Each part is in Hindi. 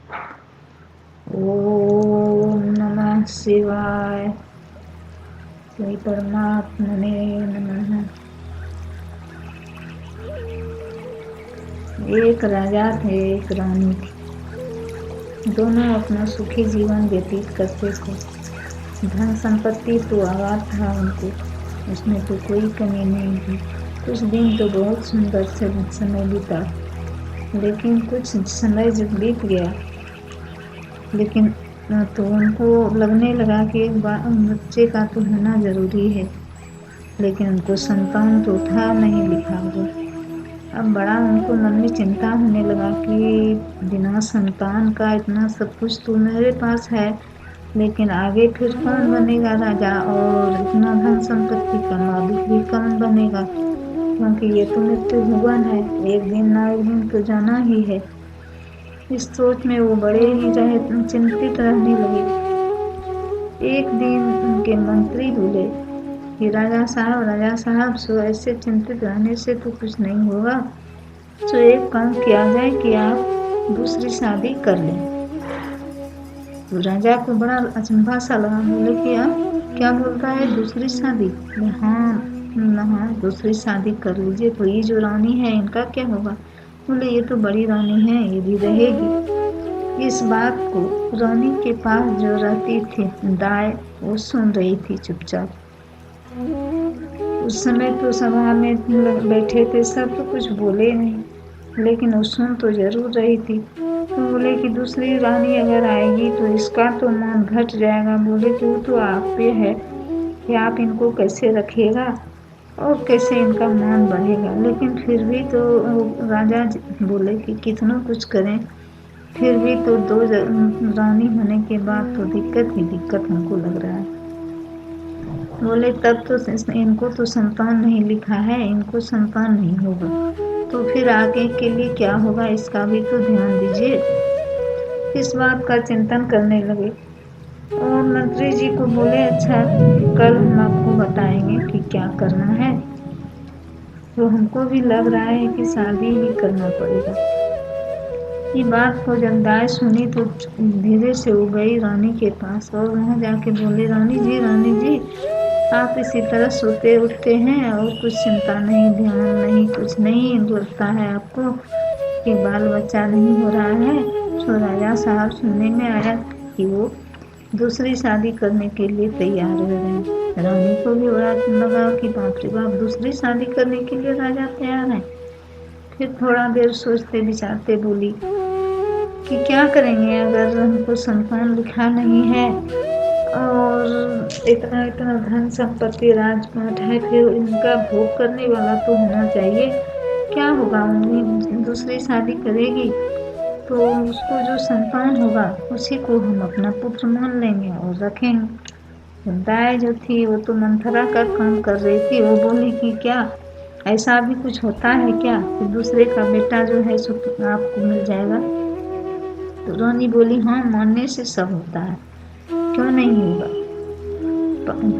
ओम नमः शिवाय। श्री परमात्मने नमः। एक राजा थे, एक रानी थी। दोनों अपना सुखी जीवन व्यतीत करते थे। धन संपत्ति तो आवाज था उनको, उसमें तो कोई कमी नहीं थी। कुछ दिन तो बहुत सुंदर से समय बीता, लेकिन कुछ समय जब बीत गया, लेकिन तो उनको लगने लगा कि एक बच्चे का तो होना जरूरी है, लेकिन उनको संतान तो था नहीं लिखा हुआ। अब बड़ा उनको मन में चिंता होने लगा कि बिना संतान का इतना सब कुछ तो मेरे पास है, लेकिन आगे फिर कौन बनेगा राजा, और इतना धन संपत्ति का मालिक भी कौन बनेगा, क्योंकि ये तो मृत्यु भुवन है, एक दिन ना एक दिन तो जाना ही है। इस सोच में वो बड़े ही चिंतित रहने लगे। एक दिन उनके मंत्री बोले कि राजा साहब, सो ऐसे चिंतित रहने से तो कुछ नहीं होगा, तो एक काम किया जाए कि आप दूसरी शादी कर लें। तो राजा को बड़ा अचंभा सा लगा, बोले कि आप क्या बोलता है, दूसरी शादी? हाँ, दूसरी शादी कर लीजिए, तो ये जो रानी है इनका क्या होगा? बोले ये तो बड़ी रानी है, ये भी रहेगी। इस बात को रानी के पास जो रहती थी दाई, वो सुन रही थी चुपचाप। उस समय तो सभा में बैठे थे सब, तो कुछ बोले नहीं, लेकिन वो सुन तो जरूर रही थी। तो बोले कि दूसरी रानी अगर आएगी तो इसका तो मान घट जाएगा। बोले कि वो तो आप पे है कि आप इनको कैसे रखिएगा और कैसे इनका मान बढ़ेगा। लेकिन फिर भी तो राजा बोले कि कितना कुछ करें, फिर भी तो दो रानी होने के बाद तो दिक्कत ही दिक्कत हमको लग रहा है। बोले तब तो इनको तो संतान नहीं लिखा है, इनको संतान नहीं होगा, तो फिर आगे के लिए क्या होगा, इसका भी तो ध्यान दीजिए। इस बात का चिंतन करने लगे और मंत्री जी को बोले अच्छा, कल हम आपको बताएंगे कि क्या करना है। तो हमको भी लग रहा है कि शादी ही करना पड़ेगा। ये बात को जब दाई सुनी तो धीरे से वो गई रानी के पास और वहां जाके बोले, रानी जी, आप इसी तरह सोते उठते हैं और कुछ चिंता नहीं, ध्यान नहीं, कुछ नहीं लगता है आपको कि बाल बच्चा नहीं हो रहा है। तो राजा साहब सुनने में आया कि वो दूसरी शादी करने के लिए तैयार हो रहे हैं। रानी को भी बड़ा लगा कि बाप रे बाप, दूसरी शादी करने के लिए राजा तैयार है। फिर थोड़ा देर सोचते विचारते बोली कि क्या करेंगे अगर हमको संतान लिखा नहीं है और इतना इतना धन संपत्ति राजपाट है, फिर इनका भोग करने वाला तो होना चाहिए। क्या होगा, दूसरी शादी करेगी तो उसको जो संतान होगा उसी को हम अपना पुत्र मान लेंगे और रखेंगे। दाई जो थी वो तो मंथरा का काम कर रही थी, वो बोली कि क्या ऐसा भी कुछ होता है क्या कि दूसरे का बेटा जो है सो आपको मिल जाएगा? तो रानी बोली हाँ, मानने से सब होता है, क्यों नहीं होगा।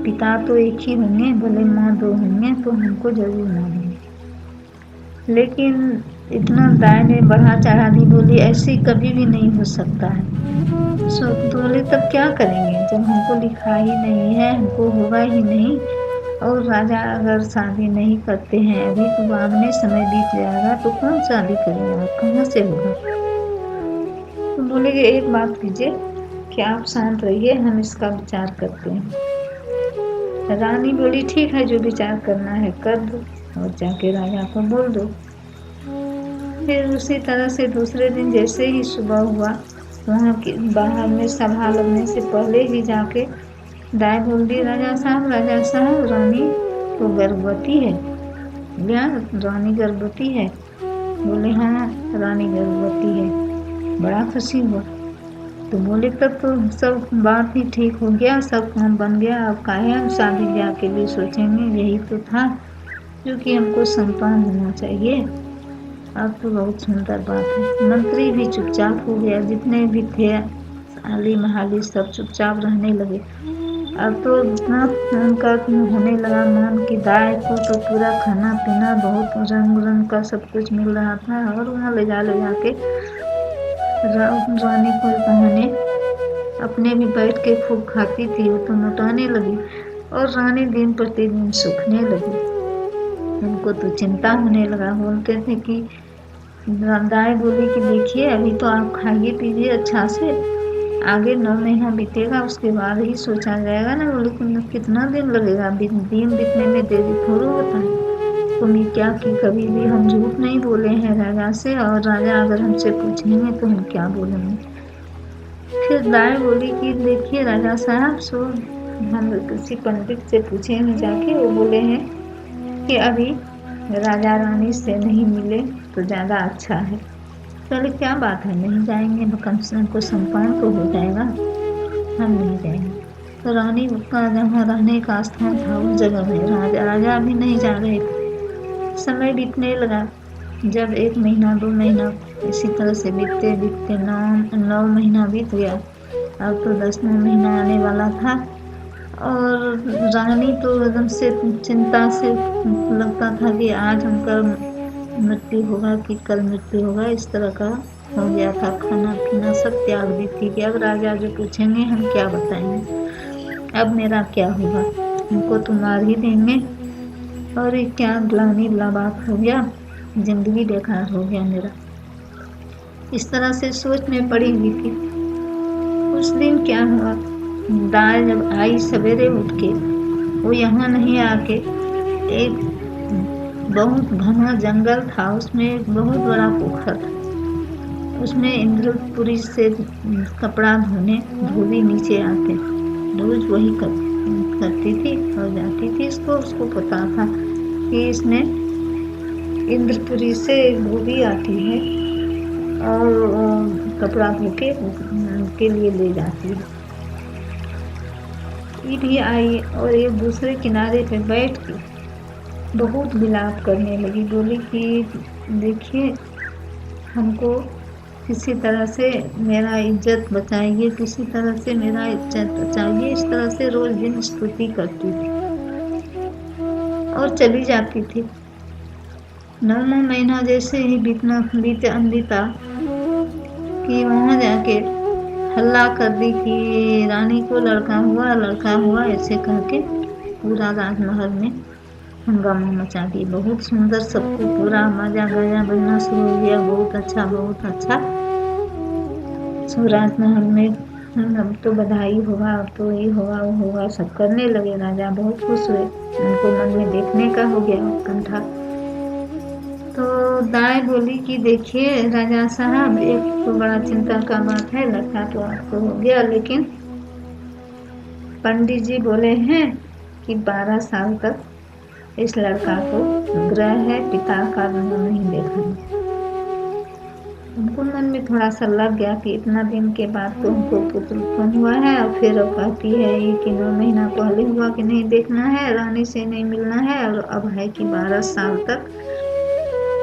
पिता तो एक ही होंगे, भले माँ दो होंगे, तो हमको जरूर मानेंगे। लेकिन इतना दाई ने बढ़ा चढ़ा दी, बोली ऐसे कभी भी नहीं हो सकता है। तो बोले तब क्या करेंगे, जब हमको लिखा ही नहीं है, हमको होगा ही नहीं, और राजा अगर शादी नहीं करते हैं अभी तो बाद में समय बीत जाएगा तो कौन शादी करेगा, कहाँ से होगा। तो बोले कि एक बात कीजिए कि आप शांत रहिए, हम इसका विचार करते हैं। रानी बोली ठीक है, जो विचार करना है कर दो और जाके राजा को बोल दो। फिर उसी तरह से दूसरे दिन जैसे ही सुबह हुआ, वहाँ के बाहर में सभा लगने से पहले ही जाके दाई बोल दी, राजा साहब रानी तो गर्भवती है। क्या रानी गर्भवती है? बोले हाँ, रानी गर्भवती है। बड़ा खुशी हुआ। तो बोले तब तो सब बात ही ठीक हो गया, सब काम बन गया, अब काहे हम शादी ब्याह के लिए सोचेंगे, यही तो था जो कि हमको संतान होना चाहिए। अब तो बहुत सुंदर बात है। मंत्री भी चुपचाप हो गया, जितने भी थे आली महाली सब चुपचाप रहने लगे। अब तो इतना उनका होने लगा मान की दाई को तो पूरा खाना पीना बहुत रंग रंग का सब कुछ मिल रहा था, और वहाँ ले जा के रानी को बहाने अपने भी बैठ के खूब खाती थी, वो तो लौटाने लगी और रानी दिन प्रतिदिन सूखने लगी। उनको तो चिंता होने लगा। बोलते थे कि दाई बोली कि देखिए अभी तो आप खाइए पीजिए अच्छा से, आगे 9 महीना बीतेगा उसके बाद ही सोचा जाएगा ना। बोले कितना दिन लगेगा, दिन बीतने में देरी थोड़ा होता है। तुम ये क्या की, कभी भी हम झूठ नहीं बोले हैं राजा से, और राजा अगर हमसे पूछेंगे तो हम क्या बोलेंगे। फिर दाई बोली कि देखिए राजा साहब, सो हम किसी पंडित से पूछेंगे जाके, वो बोले हैं कि अभी राजा रानी से नहीं मिले तो ज्यादा अच्छा है। चलो क्या बात है, नहीं जाएंगे, कम से कम को सम्मान तो हो जाएगा, हम नहीं जाएंगे। तो रानी का जहाँ रहने का स्थान था उस जगह में राजा भी नहीं जा रहे थे। समय बीतने लगा। जब 1 महीना 2 महीना इसी तरह से बीतते बीतते 9 महीना बीत गया। अब तो 10वां महीना आने वाला था और रानी तो एकदम से चिंता से लगता था कि आज उनका मृत्यु होगा कि कल मृत्यु होगा, इस तरह का हो गया था। खाना पीना सब त्याग दी थी कि अब राजा जो पूछेंगे हम क्या बताएंगे, अब मेरा क्या होगा, हमको तो मार ही देंगे और ये क्या ग्लानि बात हो गया, जिंदगी बेकार हो गया मेरा। इस तरह से सोच में पड़ी हुई थी। उस दिन क्या हुआ, दाई जब आई सवेरे उठ के, वो यहाँ नहीं आके एक बहुत घना जंगल था, उसमें एक बहुत बड़ा पोखर था। उसमें इंद्रपुरी से कपड़ा धोने धोबी नीचे आते, रोज वही करती थी और जाती थी। उसको पता था कि इसमें इंद्रपुरी से एक धोबी आती है और कपड़ा धो के लिए ले जाती है। ये भी आई और एक दूसरे किनारे पे बैठ के बहुत विलाप करने लगी। बोली कि देखिए हमको किसी तरह से मेरा इज्जत बचाइए, किसी तरह से मेरा इज्जत बचाइए। इस तरह से रोज दिन स्तुति करती थी और चली जाती थी। 9वां महीना जैसे ही बीता कि वहां जाके हल्ला कर दी कि रानी को लड़का हुआ ऐसे करके पूरा राजमहल में हंगामा मचा दी। बहुत सुंदर, सबको पूरा मजा गाया बजना शुरू हो गया। बहुत अच्छा। सब राजमहल में अब तो बधाई होगा, अब तो ये होगा वो होगा, सब करने लगे। राजा बहुत खुश हुए, उनको मन में देखने का हो गया उत्कंठा। तो दाई बोली कि देखिए राजा साहब, एक तो बड़ा चिंता का बात है, लड़का तो आपको हो गया, लेकिन पंडित जी बोले हैं कि 12 साल तक इस लड़का को ग्रह है, पिता का मुंह नहीं देखना। उनको मन में थोड़ा सा लग गया कि इतना दिन के बाद तो उनको पुत्र उत्पन्न हुआ है, और फिर कहती है कि 9 महीना पहले हुआ कि नहीं देखना है, रानी से नहीं मिलना है, और अब है कि 12 साल तक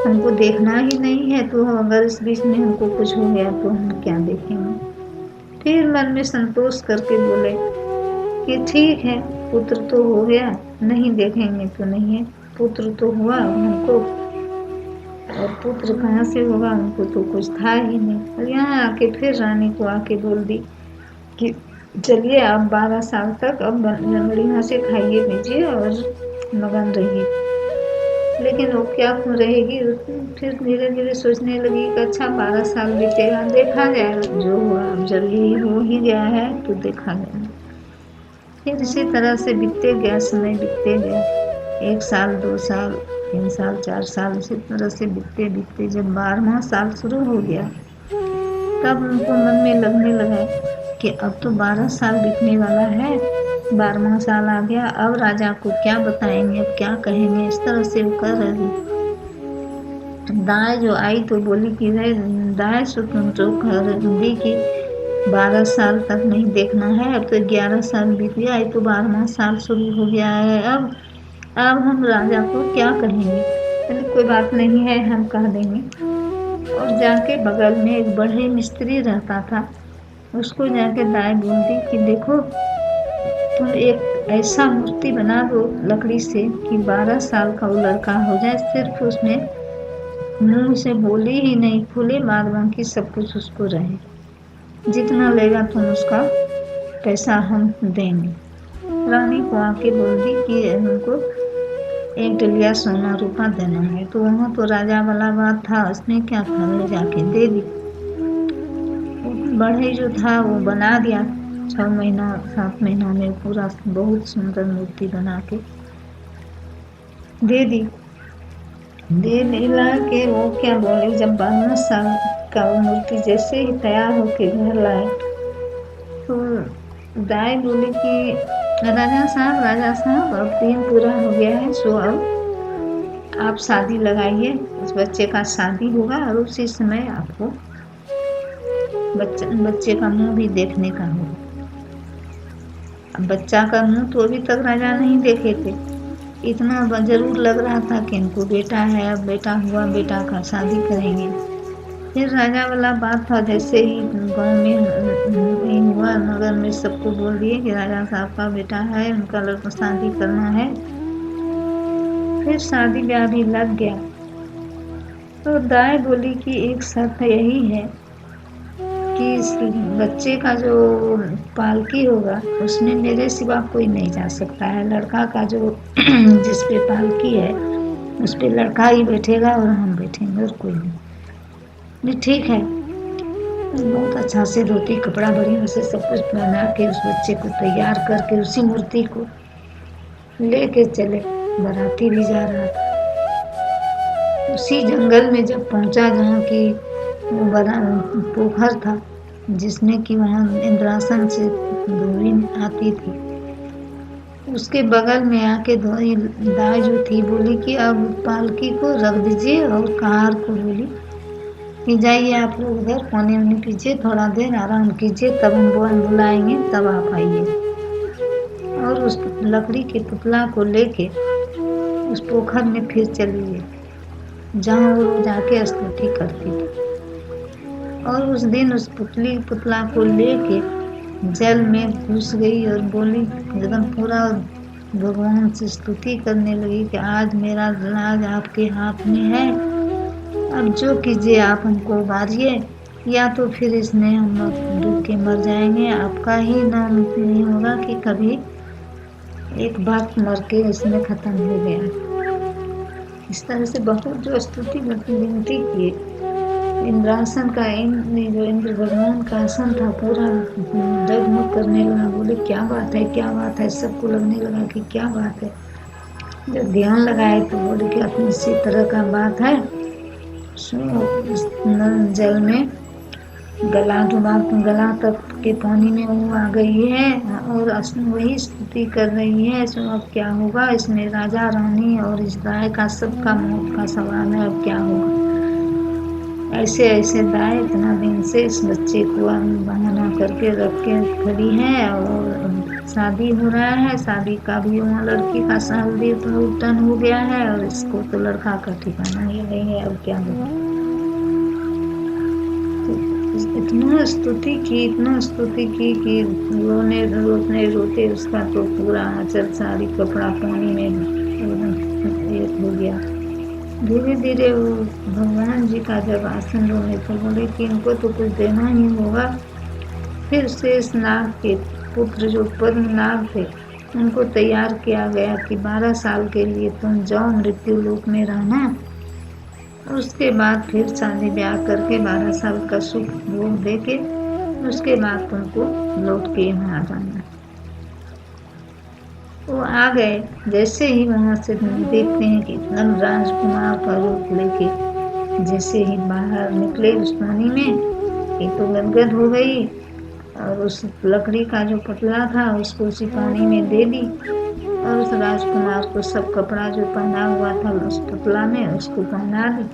हमको देखना ही नहीं है। तो अगर इस बीच में हमको कुछ हो गया तो हम क्या देखेंगे। फिर मन में संतोष करके बोले कि ठीक है, पुत्र तो हो गया, नहीं देखेंगे तो नहीं है, पुत्र तो हुआ हमको, और पुत्र कहाँ से होगा, उनको तो कुछ था ही नहीं। और यहाँ आके फिर रानी को आके बोल दी कि चलिए आप 12 साल तक अब बढ़िया से खाइए पीजिए और मगन रहिए। लेकिन वो क्या रहेगी। फिर धीरे धीरे सोचने लगी कि अच्छा 12 साल बीतेगा, देखा जाएगा जो हुआ, अब जब ये हो ही गया है तो देखा जाएगा। फिर इसी तरह से बीतते गया, समय बीतते गया, 1 साल 2 साल 3 साल 4 साल, इसी तरह से बीतते बीतते जब 12वां साल शुरू हो गया, तब उनको मन में लगने लगा कि अब तो 12 साल बीतने वाला है, 12वां साल आ गया, अब राजा को क्या बताएंगे, अब क्या कहेंगे। इस तरह से वो कर रही। दाई जो आई तो बोली कि दाई सो तुम जो कर दी कि 12 साल तक नहीं देखना है, अब तो 11 साल बीत गया, तो 12वां साल शुरू हो गया है। अब हम राजा को क्या कहेंगे। कोई बात नहीं है, हम कह देंगे। और जाके बगल में एक बड़े मिस्त्री रहता था, उसको जाके दाई बोलती कि देखो तुम एक ऐसा मूर्ति बना दो लकड़ी से कि 12 साल का वो लड़का हो जाए, सिर्फ उसमें मुंह से बोली ही नहीं, खुले बाद बाकी सब कुछ उसको रहे, जितना लेगा तुम उसका पैसा हम देंगे। रानी को आके बोल दी कि हमको 1 डलिया सोना रूपा देना है। तो वहाँ तो राजा वाला बात था, उसने क्या था, ले जाके दे दी। बढ़ई जो था वो बना दिया, 6 महीना 7 महीना में पूरा बहुत सुंदर मूर्ति बना के दे दी। दे दिला के वो क्या बोले, जब 12 साल का वो मूर्ति जैसे ही तैयार होके घर लाए तो दाई बोली कि राजा साहब अब दिन पूरा हो गया है, सो अब आप शादी लगाइए, इस बच्चे का शादी होगा और उसी समय आपको बच्चे का मुंह भी देखने का होगा। अब बच्चा का मुंह तो अभी तक राजा नहीं देखे थे, इतना जरूर लग रहा था कि इनको बेटा है, अब बेटा हुआ, बेटा का शादी करेंगे। फिर राजा वाला बात था, जैसे ही गांव में हुआ, नगर में सबको बोल दिए कि राजा साहब का बेटा है, उनका लड़का शादी करना है। फिर शादी ब्याह भी लग गया। तो दाई बोली कि एक शर्त यही है कि इस बच्चे का जो पालकी होगा उसमें मेरे सिवा कोई नहीं जा सकता है। लड़का का जो जिस पे पालकी है उस पे लड़का ही बैठेगा और हम बैठेंगे और कोई नहीं। ठीक है। बहुत अच्छा से धोती कपड़ा बढ़िया से सब कुछ पहना के उस बच्चे को तैयार करके उसी मूर्ति को लेके चले। बाराती भी जा रहा था। उसी जंगल में जब पहुंचा जहाँ की वो बड़ा पोखर था, जिसमें कि वहाँ इंद्रासन से धोबी आती थी, उसके बगल में आके दाई जो थी बोली कि अब पालकी को रख दीजिए, और कहार को बोली कि जाइए आप लोग उधर पानी वानी पीजिए, थोड़ा देर आराम कीजिए, तब हम बुलाएंगे, तब आप आइए। और उस लकड़ी के पुतला को लेके उस पोखर में फिर चली गई जहाँ वो जाके स्तुति करती थी। और उस दिन उस पुतला को लेके जल में घुस गई और बोली एकदम पूरा भगवान से स्तुति करने लगी कि आज मेरा राज आपके हाथ में है, अब जो कीजिए आप हमको उबारिए, या तो फिर इसमें हम डूब के मर जाएंगे, आपका ही नाम नहीं होगा कि कभी एक बात मर के इसमें खत्म हो गया। इस तरह से बहुत जो स्तुति विनती की। इंद्रासन का जो इंद्र भगवान का आसन था पूरा डगमग करने लगा। बोले क्या बात है, सबको लगने लगा कि क्या बात है। जब ध्यान लगाए तो बोले कि अपनी इसी तरह का बात है, जल में गला तक के पानी में वो आ गई है और वही स्तुति कर रही है। सो अब क्या होगा, इसमें राजा रानी और इस दाई का सबका मौत का सवाल है, अब क्या होगा। ऐसे ऐसे दाई इतना दिन से इस बच्चे को बहाना करके रख के खड़ी है, और शादी हो रहा है, शादी का भी वहाँ लड़की का शादी तो टन हो गया है, और इसको तो लड़का का ठिकाना ही नहीं है, अब क्या होगा। इतना स्तुति की कि रोते उसका तो पूरा आंचल साड़ी कपड़ा पानी में एक हो गया। धीरे धीरे वो भगवान जी का जब आसन रोने तो बोले कि इनको तो कुछ देना ही होगा। फिर शेष नाग के पुत्र जो पद्मनाभ थे उनको तैयार किया गया कि 12 साल के लिए तुम जाओ मृत्यु लोक में रहना, उसके बाद फिर शादी ब्याह करके 12 साल का सुख भोग दे के उसके बाद तुमको लौट के यहाँ आ जाना। वो आ गए। जैसे ही वहाँ से देखते हैं कि एकदम राजकुमार का रूप लेके जैसे ही बाहर निकले उस पानी में, एक तो गदगद हो गई और उस लकड़ी का जो पतला था उसको उसी पानी में दे दी, और उस राजकुमार को सब कपड़ा जो पहना हुआ था उस पुतला में उसको पहना दी,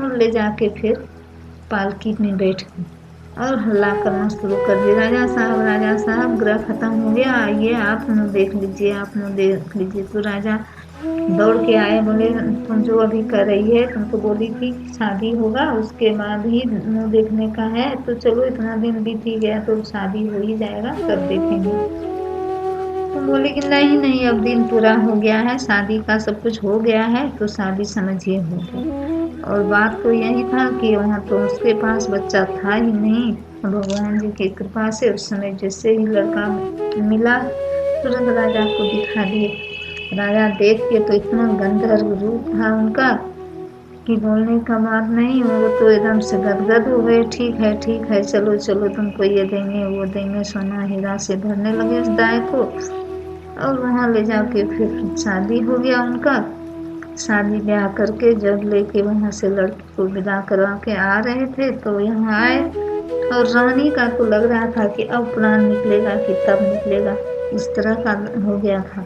और ले जाके फिर पालकी में बैठ गई और हल्ला करना शुरू कर दिया, राजा साहब ग्रह खत्म हो गया, आइए आप मुँह देख लीजिए। तो राजा दौड़ के आए, बोले तुम जो अभी कर रही है, तुमको बोली थी शादी होगा उसके बाद ही मुँह देखने का है, तो चलो इतना दिन बीत ही गया तो शादी हो ही जाएगा, तब देखेंगे। तो बोले कि नहीं नहीं, अब दिन पूरा हो गया है, शादी का सब कुछ हो गया है, तो शादी समझिए हो गई। और बात तो यही था कि वहाँ तो उसके पास बच्चा था ही नहीं। भगवान जी की कृपा से उस समय जैसे ही लड़का मिला, तुरंत राजा को दिखा दिए। राजा देख के तो इतना गंधर्व रूप था उनका कि बोलने का बात नहीं। वो तो एकदम से गदगद हो गए। ठीक है, चलो चलो, तुमको ये देंगे वो देंगे, सोना हीरा से भरने लगे उस दाई को। और वहाँ ले जाके फिर शादी हो गया उनका। शादी ब्याह करके जब लेके वहाँ से लड़की को विदा करवा के आ रहे थे तो यहाँ आए, और रानी का तो लग रहा था कि अब प्राण निकलेगा कि तब निकलेगा, इस तरह का हो गया था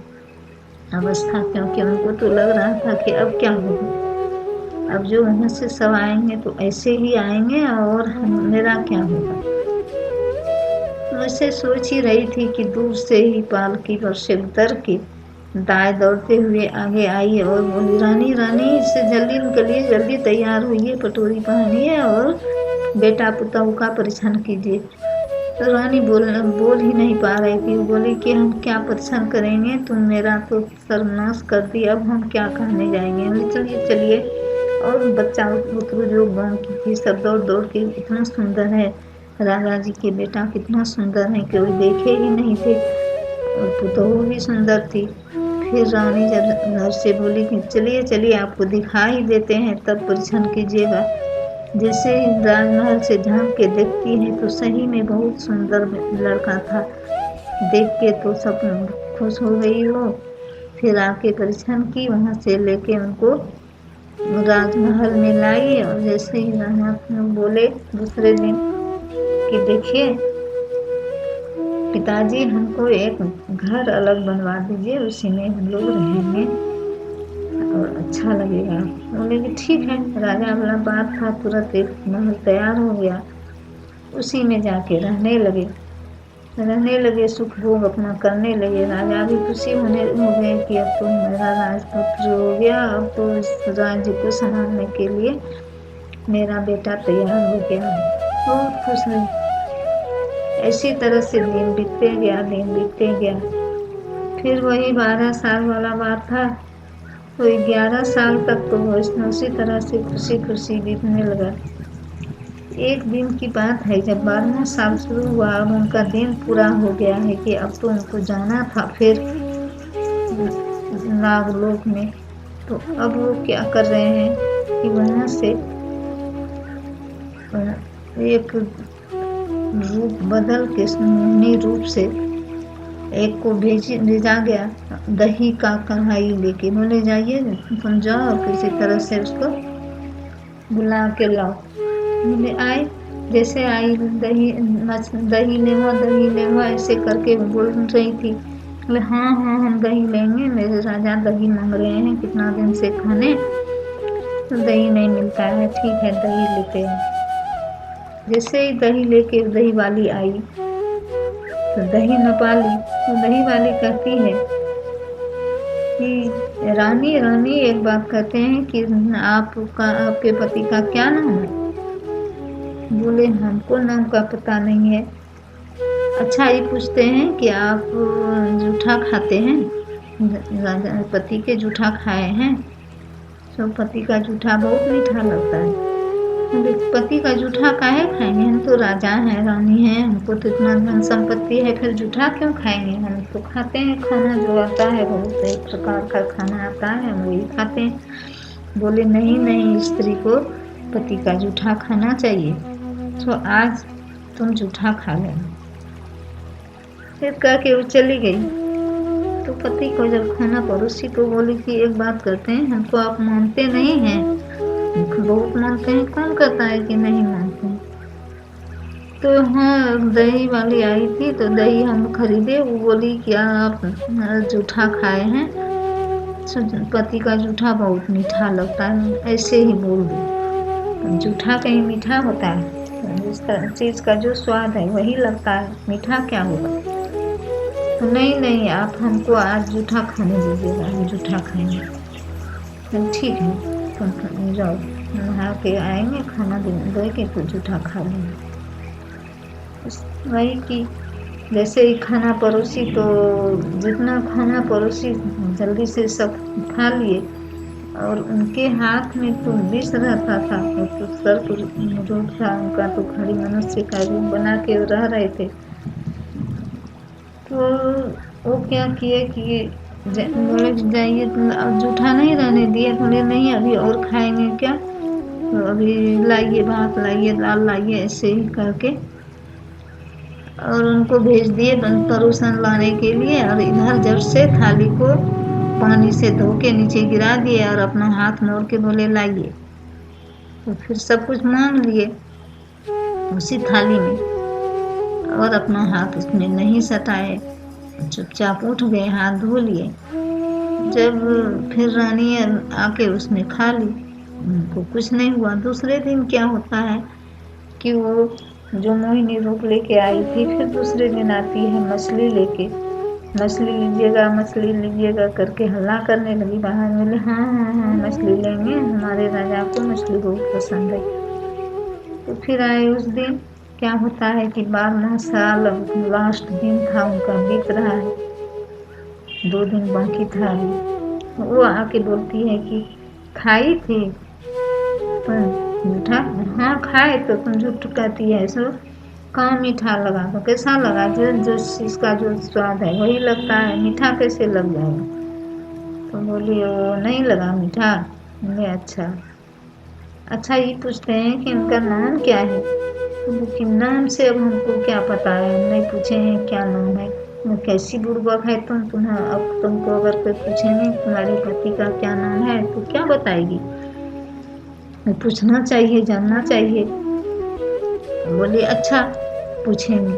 अवस्था। क्योंकि उनको तो लग रहा था कि अब क्या होगा, अब जो वहाँ से सब आएंगे तो ऐसे ही आएंगे और मेरा क्या होगा। वैसे सोच ही रही थी कि दूर से ही पालकी पर से उतर के दाई दौड़ते हुए आगे आई और बोली, रानी रानी, इससे जल्दी निकलिए, जल्दी तैयार होइए, पटोरी पहनिए और बेटा पुतहु का परीक्षण कीजिए। तो रानी बोल ही नहीं पा रही थी। वो बोली कि हम क्या परीक्षण करेंगे, तुम मेरा तो सर्वनाश कर दी, अब हम क्या कहने जाएंगे। बोले चलिए चलिए। और बच्चा बुतरू जो गाँव की थी सब दौड़ दौड़ के, इतना सुंदर है राजा जी के बेटा, कितना सुंदर है, कोई देखे ही नहीं थे। और पुतहु भी सुंदर थी। फिर रानी जब घर से बोली कि चलिए चलिए, आपको दिखा ही देते हैं, तब परीक्षण कीजिएगा। जैसे ही राजमहल से झांक के देखती है तो सही में बहुत सुंदर लड़का था। देख के तो सब खुश हो गई वो। फिर आके परीक्षण की, वहाँ से लेके उनको राजमहल में लाई। और जैसे ही राजा बोले दूसरे दिन कि देखिए पिताजी, हमको एक घर अलग बनवा दीजिए, उसी में हम लोग रहेंगे और अच्छा लगेगा। बोले कि ठीक है। राजा वाला बात था, तुरंत एक महल तैयार हो गया, उसी में जाके रहने लगे, सुख भोग अपना करने लगे। राजा भी खुशी हो गए कि अब तो मेरा राजपुत्र हो गया, अब तो इस राज्य को संभालने के लिए मेरा बेटा तैयार हो गया है। बहुत खुश रहे। इसी तरह से दिन बीतते गया। फिर वही 12 साल वाला बात था, तो 11 साल तक तो उसी तरह से खुशी खुशी बीतने लगा। एक दिन की बात है, जब 12वां साल शुरू हुआ, अब उनका दिन पूरा हो गया है कि अब तो उनको जाना था फिर नागलोक में। तो अब वो क्या कर रहे हैं कि वहाँ से एक रूप बदल के मोहिनी रूप से एक को भेजा गया, दही का कढ़ाई लेके। बोले जाइए, तुम जाओ किसी तरह से उसको बुला के लाओ। बोले आए, जैसे आई दही लेवा ऐसे करके बोल रही थी। बोले हाँ हाँ, हम दही लेंगे, मेरे राजा दही मांग रहे हैं कितना दिन से खाने, तो दही नहीं मिलता है, ठीक है दही लेते हैं। जैसे ही दही लेके दही वाली आई तो दही नपा ली। तो दही वाली कहती है कि रानी रानी, एक बात कहते हैं कि आपके पति का क्या नाम है। बोले हमको नाम का पता नहीं है। अच्छा ये पूछते हैं कि आप जूठा खाते हैं, राजा पति के जूठा खाए हैं। तो पति का जूठा बहुत मीठा लगता है। पति का जूठा काहे खाएंगे, हम तो राजा हैं रानी हैं, हमको तो इतना धन संपत्ति है, फिर जूठा क्यों खाएंगे। हम तो खाते हैं खाना जो आता है, बहुत एक प्रकार का खाना आता है, हम वही खाते हैं। बोले नहीं नहीं, स्त्री को पति का जूठा खाना चाहिए, तो आज तुम जूठा खा लेना। फिर कह के वो चली गई। तो पति को जब खाना परोसी तो बोली कि एक बात करते हैं, हमको आप मानते नहीं हैं, बहुत मानते हैं, कौन कहता है कि नहीं मानते हैं। तो हाँ, दही वाली आई थी तो दही हम खरीदे। वो बोली क्या आप जूठा खाए हैं, पति का जूठा बहुत मीठा लगता है, ऐसे ही बोल दी। जूठा कहीं मीठा होता है, जिस चीज़ का जो स्वाद है वही लगता है, मीठा क्या होगा। तो नहीं नहीं, आप हमको आज जूठा खाने दीजिएगा, हम जूठा खाएंगे। ठीक है, तुम जाओ, नहा के आएंगे, खाना दे के तो जूठा खा लेंगे। वही की जैसे ही खाना परोसी तो जितना खाना परोसी जल्दी से सब खा लिए, और उनके हाथ में तो विष रहता था। वो तो सर्प रूप था उनका, तो खड़ी मनुष्य का रूप बना के रह रहे थे। तो वो क्या किए कि बोले जाइए, अब जूठा नहीं रहने दिए। बोले नहीं, अभी और खाएंगे क्या, तो अभी लाइए भात, लाइए दाल, लाइए, ऐसे ही करके और उनको भेज दिए परोसन लाने के लिए। और इधर जब से थाली को पानी से धो के नीचे गिरा दिए और अपना हाथ मोड़ के बोले लाइए। तो फिर सब कुछ मांग लिए उसी थाली में, और अपना हाथ उसमें नहीं सटाए, चुपचाप उठ गए, हाथ धो लिए। जब फिर रानी आके उसमें खा ली, उनको कुछ नहीं हुआ। दूसरे दिन क्या होता है कि वो जो मोहिनी रूप लेके आई थी, फिर दूसरे दिन आती है मछली लेके। मछली लीजिएगा, मछली लीजिएगा करके हल्ला करने लगी बाहर। बोले हाँ हाँ हाँ, मछली लेंगे, हमारे राजा को मछली बहुत पसंद है। तो फिर आए उस दिन। क्या होता है कि 12 साल लास्ट दिन था उनका, बीत रहा है, 2 दिन बाकी था अभी। वो आके बोलती है कि खाई थी पर मीठा, हाँ खाए तो तुम झूठ कहती है, सो कहाँ मीठा लगा, तो कैसा लगा, जो जो इसका जो स्वाद है वही लगता है, मीठा कैसे लग जाएगा। तो बोली वो नहीं लगा मीठा। बोले अच्छा अच्छा, ये पूछते हैं कि इनका नाम क्या है। तो कि नाम से अब हमको क्या पता है, हम नहीं पूछे हैं क्या नाम है। मैं कैसी बुड़बक है तुम्हें, अब तुमको अगर कोई पूछेंगे तुम्हारे पति का क्या नाम है तो क्या बताएगी, पूछना चाहिए, जानना चाहिए। बोली अच्छा पूछेंगे,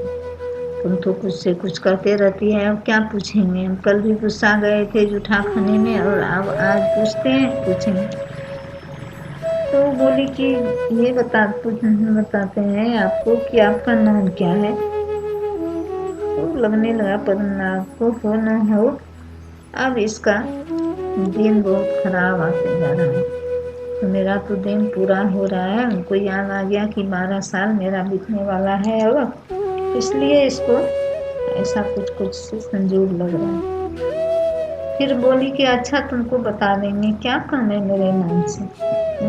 तुम तो कुछ से कुछ करते रहती है, अब क्या पूछेंगे, हम कल भी गुस्सा गए थे जूठा खाने में और अब आज पूछते हैं, पूछेंगे। तो बोली कि ये बताते हैं आपको कि आपका नाम क्या है। तो लगने लगा पद्मनाभ को हो न हो, अब इसका दिन बहुत खराब आते जा रहा है। तो मेरा तो दिन पूरा हो रहा है, उनको याद आ गया कि 12 साल मेरा बीतने वाला है अब, इसलिए इसको ऐसा कुछ कुछ से संजोग लग रहा है। फिर बोली कि अच्छा तुमको बता देंगे, क्या काम है मेरे नाम से।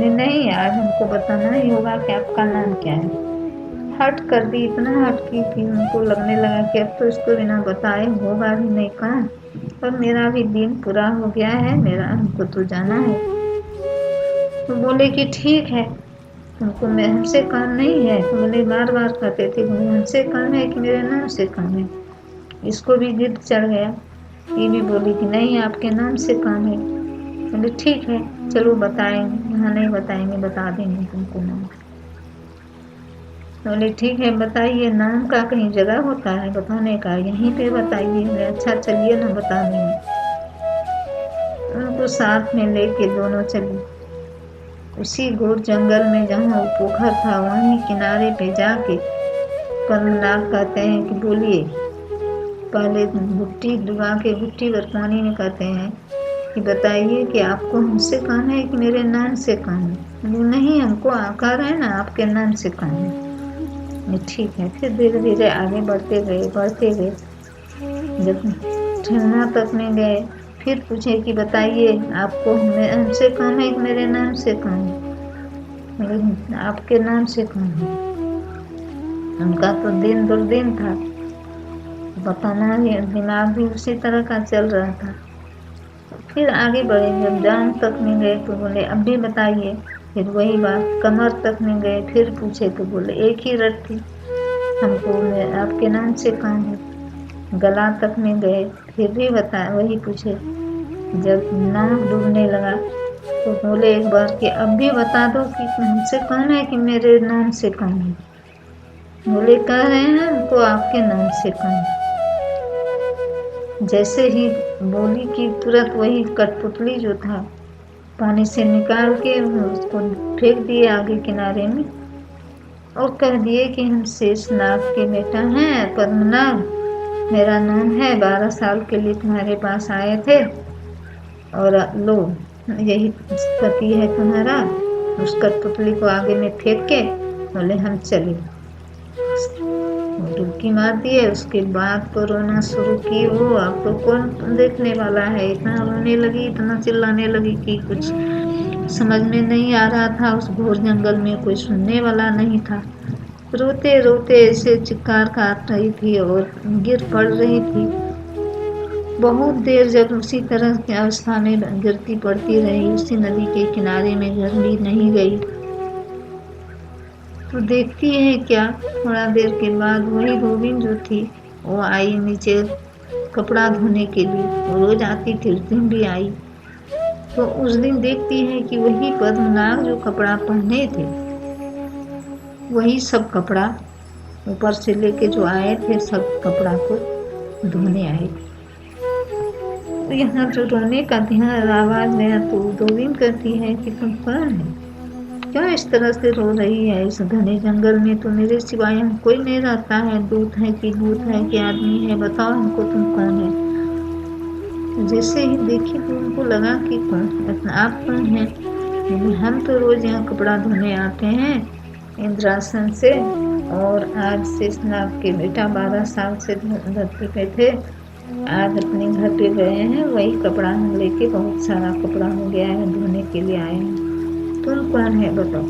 नहीं, आज हमको बताना ही होगा कि आपका नाम क्या है। हट कर दी, इतना हट की कि उनको लगने लगा कि अब तो इसको बिना बताए होगा भी नहीं काम, और मेरा भी दिन पूरा हो गया है, मेरा हमको तो जाना है। तो बोले कि ठीक है, तुमको मैं हमसे काम नहीं है। तो बोले बार बार कहते थे हमसे काम है कि मेरे नाम से काम है। इसको भी जिद चढ़ गया, ये भी बोली कि नहीं आपके नाम से काम है। बोले ठीक है चलो बताएंगे, यहाँ नहीं बताएंगे, बता देंगे तुमको नाम। बोले ठीक है बताइए, नाम का कहीं जगह होता है बताने का, यहीं पे बताइए। अच्छा चलिए ना बता देंगे। उनको साथ में लेके दोनों चली। उसी घोर जंगल में जहाँ वो पोखर था वहीं किनारे पे जाके पद्मनाभ कहते हैं कि बोलिए, पहले भुट्टी डुबा के भुट्टी भर पानी में कहते हैं कि बताइए कि आपको हमसे काम है कि मेरे नाम से काम है। नहीं हमको आकार है ना, आपके नाम से काम है। ठीक है। फिर धीरे धीरे आगे बढ़ते गए। जब ठहरना तक में गए, फिर पूछे कि बताइए आपको हमसे काम है कि मेरे नाम से काम है। आपके नाम से काम है। उनका तो दिन दुर्दिन था, बताना ही, दिमाग भी उसी तरह का चल रहा था। फिर आगे बढ़े, जब जान तक में गए तो बोले अब भी बताइए। फिर वही बात, कमर तक में गए, फिर पूछे तो बोले एक ही रट थी, हमको आपके नाम से काम है। गला तक में गए, फिर भी बताया, वही पूछे। जब नाक डूबने लगा तो बोले एक बार कि अब भी बता दो कि हमसे काम है कि मेरे नाम से काम है। बोले कह रहे हैं हमको आपके नाम से काम है। जैसे ही बोली कि तुरंत वही कठपुतली जो था पानी से निकाल के उसको फेंक दिए आगे किनारे में, और कह दिए कि हम शेषनाग के बेटा हैं, पद्मनाभ मेरा नाम है, 12 साल के लिए तुम्हारे पास आए थे, और लो यही पति है तुम्हारा। उस कठपुतली को आगे में फेंक के बोले हम चले। डुबकी मार दिए, उसके बाद तो रोना शुरू की वो। अब तो कौन देखने वाला है, इतना रोने लगी, इतना चिल्लाने लगी कि कुछ समझ में नहीं आ रहा था। उस घोर जंगल में कोई सुनने वाला नहीं था। रोते रोते ऐसे चित्कार काट रही थी और गिर पड़ रही थी। बहुत देर जब उसी तरह की अवस्था में गिरती पड़ती रही, उसी नदी के किनारे में घर भी नहीं गई। तो देखती है क्या, थोड़ा देर के बाद वही धोबिन जो थी वो आई नीचे कपड़ा धोने के लिए। वो रोज आती थी, उस दिन भी आई। तो उस दिन देखती है कि वही पद्मनाग जो कपड़ा पहने थे, वही सब कपड़ा ऊपर से लेके जो आए थे, सब कपड़ा को धोने आए। तो यहाँ जो रोने का ध्यान आवाज गया तो धोबिन कहती है कि तुम कौन है, क्या इस तरह से रो रही है। इस घने जंगल में तो मेरे सिवाय यहाँ कोई नहीं रहता है, दूत है कि भूत है कि आदमी है, बताओ हमको तुम कौन है। तो जैसे ही देखी तो उनको लगा कि कौन, आप कौन है। हम तो रोज यहाँ कपड़ा धोने आते हैं इंद्रासन से, और आज शेषनाग के बेटा 12 साल से धरती पे थे, आज अपने घर पे गए हैं, वही कपड़ा हम लेके, बहुत सारा कपड़ा हो गया है, धोने के लिए आए हैं। तुम कौन है बताओ।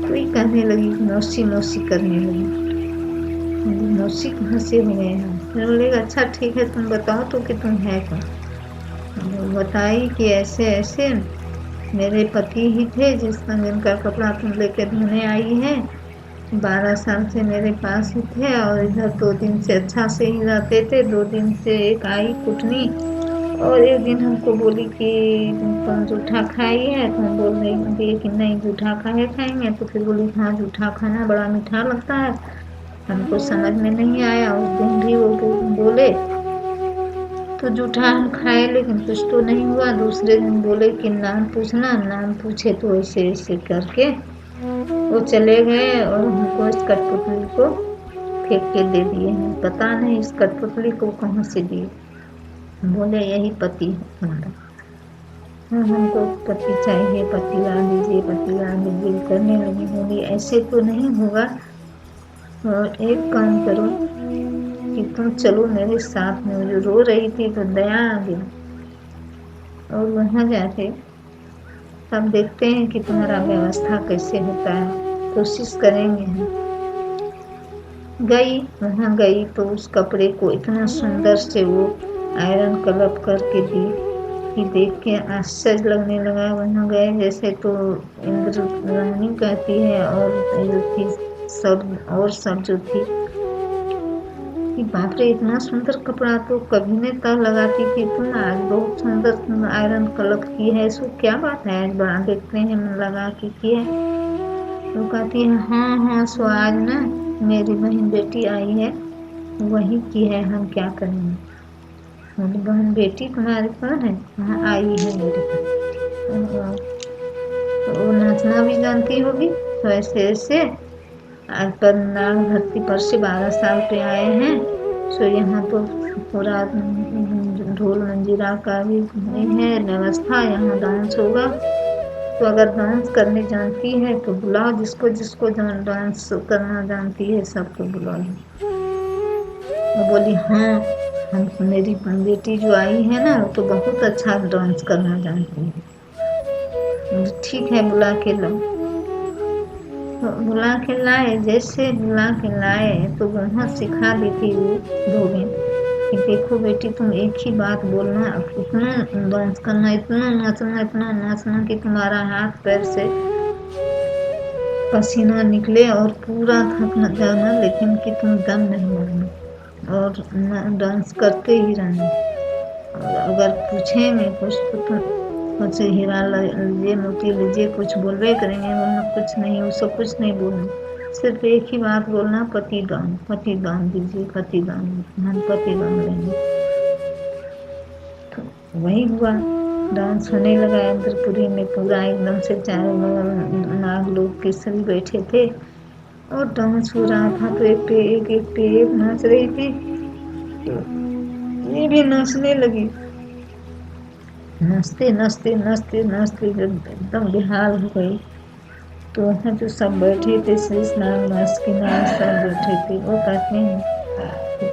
कोई कहने लगी, मौसी मौसी करने लगी। मौसी कहाँ से हो गए हैं। फिर बोलेगा अच्छा ठीक है तुम बताओ तो कि तुम है कौन। बताई कि ऐसे ऐसे मेरे पति ही थे जिनका कपड़ा तुम लेके धोने आई है, 12 साल से मेरे पास ही थे, और इधर 2 दिन से अच्छा से ही रहते थे। 2 दिन से एक आई कुटनी, और एक दिन हमको बोली कि तुम जूठा खाई है, तो हम बोल रही थी कि नहीं जूठा काहे खाएंगे। तो फिर बोली हाँ जूठा खाना बड़ा मीठा लगता है। हमको समझ में नहीं आया, उस दिन भी वो बोले तो जूठा हम खाए, लेकिन कुछ तो नहीं हुआ। दूसरे दिन बोले कि नाम पूछना, नाम पूछे तो ऐसे ऐसे करके वो चले गए और हमको इस कठपुतली को फेंक के दे दिए हैं। पता नहीं इस कठपुतली को कहाँ से दिए। बोले यही पति है हमारा, हमको पति चाहिए, पति ला दीजिए, पति ला दीजिए करने लगी। बोली ऐसे तो नहीं होगा, और एक काम करो कि तुम चलो मेरे साथ में। जो रो रही थी तो दया आ गया, और वहाँ जाके तब देखते हैं कि तुम्हारा व्यवस्था कैसे होता है, कोशिश करेंगे हम। गई, वहाँ गई तो उस कपड़े को इतना सुंदर से वो आयरन कलप करके दी कि देख के आश्चर्य लगने लगा। वहाँ गए जैसे तो इंद्राणी कहती है, और जो थी सब जो थी कि बाप रे इतना सुंदर कपड़ा तो कभी नहीं तब लगाती थी तुम, आज बहुत सुंदर आयरन कलप की है, इसको क्या बात है, आज बड़ा देखते हैं मन लगा के की है। तो कहती है हाँ हाँ सो आज ना मेरी बहन बेटी आई है, वही की है, हम क्या करेंगे। मेरी बहन बेटी तुम्हारे कौन है, हाँ आई है मेरी बहन। तो वो नाचना भी जानती होगी। तो ऐसे ऐसे आज पद्मनाग धरती पर से 12 साल पे आए हैं। सो यहाँ तो पूरा ढोल मंजीरा का भी है व्यवस्था, यहाँ डांस होगा। तो अगर डांस करने जानती है तो बुलाओ, जिसको जिसको डांस करना जानती है सबको बुलाओ। वो बोली हाँ हम, मेरी बेटी जो आई है ना वो तो बहुत अच्छा डांस करना जानती है। ठीक है बुला के लो। तो बुला के लाए, जैसे बुला के लाए तो वहाँ सिखा दी थी वो धोबी कि देखो बेटी तुम एक ही बात बोलना, इतना डांस करना, इतना नाचना कि तुम्हारा हाथ पैर से पसीना निकले और पूरा थक न जाना, लेकिन कि तुम दम नहीं मारना और डांस करते ही रहना। और अगर पूछेंगे कुछ तो तुम कुछ हीरा लीजिए मोती लीजिए कुछ बोलबे करेंगे, वरना कुछ नहीं, उसको कुछ नहीं बोलना। सिर्फ एक ही बात बोलना, पति दान दीजिए, पति दान, हम पति दान लेंगे। तो वही हुआ, डांस होने लगा इंद्रपुरी में पूरा एकदम से, चारों नाग लोग के सभी बैठे थे और डांस हो रहा था। तो एक पे एक नाच रही थी, तो ये भी नाचने लगी। नाचते नाचते नाचते नाचते जब एकदम बेहाल हो गई तो वहाँ जो सब बैठे थे शेषनाग नाग सब बैठे थे, वो कहते हैं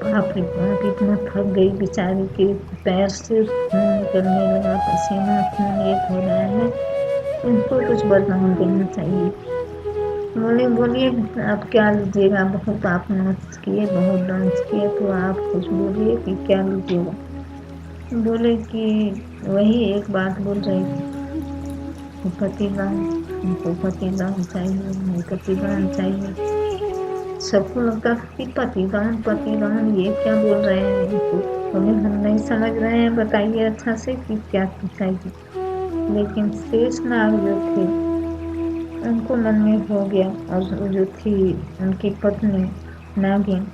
बाप रे बाप, इतना थक गई बेचारी के पैर से खून निकलने लगा, पसीना खून एक हो रहा है, इनको कुछ वरदान देना चाहिए। बोलिए आप क्या लीजिएगा, बहुत आप नाच किए, बहुत डांस किए, तो आप कुछ बोलिए कि क्या लीजिएगा। बोले कि वही एक बात बोल रही थी, पतिदान, हमको पतिदान चाहिए, हमें पतिदान चाहिए। सबको लगता था कि पतिदान पतिदान ये क्या बोल रहे हैं, इनको बोले हम नहीं समझ रहे हैं, बताइए अच्छा से कि क्या चाहिए। लेकिन शेषनाग जो थे उनको मन में हो गया, और जो थी उनकी पत्नी नागिन,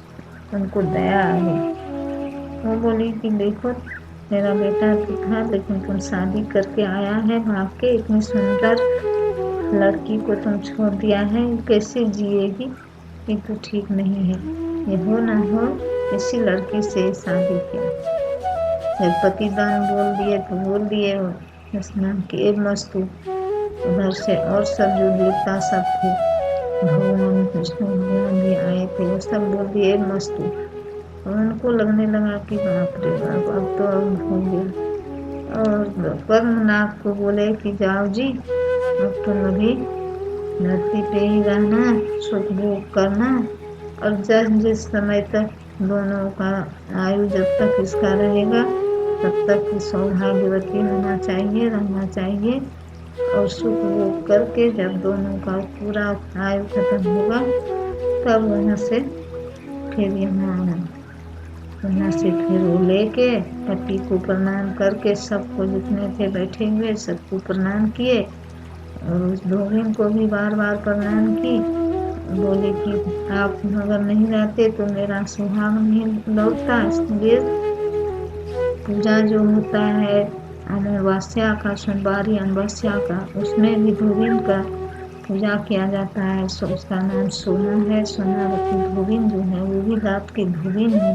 उनको दया आ गई। वो बोली कि देखो मेरा बेटा तो था, लेकिन तुम शादी करके आया है भाग के, इतनी सुंदर लड़की को तुम छोड़ दिया है, कैसे जिएगी, ये तो ठीक नहीं है, ये हो ना हो इसी लड़की से शादी किया। जब पतिदान बोल दिए तो बोल दिए, स्नान के मस्तु उधर से और सब जो देवता सब थे, भगवान विष्णु भगवान भी आए थे, वो सब बोल दिए मस्तु। और उनको लगने लगा कि बाप रे बाप, अब तो अब हो गया। और पद्मनाभ को बोले कि जाओ जी, अब तुम अभी धरती पे ही रहना, सुख भोग करना, और जिस समय तक दोनों का आयु जब तक इसका रहेगा तब तक सौभाग्यवती होना चाहिए, रहना चाहिए, और सुख भोग करके जब दोनों का पूरा आयु खत्म होगा तब वहाँ से फिर यहाँ आना। वहाँ से फिर वो लेके पति को प्रणाम करके, सबको जितने थे बैठे हुए सबको प्रणाम किए, और उस धोबिन को भी बार बार प्रणाम की। बोले कि आप अगर नहीं रहते तो मेरा सुहाग नहीं लौटता, इसलिए पूजा जो होता है अमावस्या का, सोमवारी अमावस्या का, उसमें भी धोबिन का पूजा किया जाता है। उसका नाम सोना है, सोनावती धोबिन जो है वो भी रात की धोबिन है,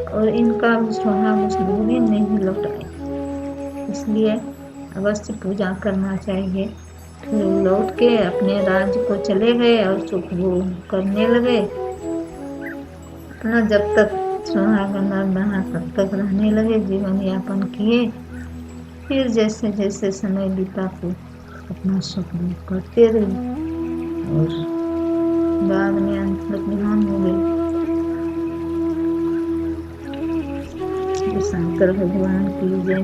और इनका भी सुहाग उस धोबिन ने ही लौटाया, इसलिए अवश्य पूजा करना चाहिए। फिर लौट के अपने राज्य को चले गए और सुख भोग करने लगे, अपना जब तक सुहागना रहा तब तक रहने लगे, जीवन यापन किए। फिर जैसे जैसे समय बीता तो अपना सुख भोग करते रहे, और बाद में अंतर्ध्यान हो गए। शंकर भगवान की जय।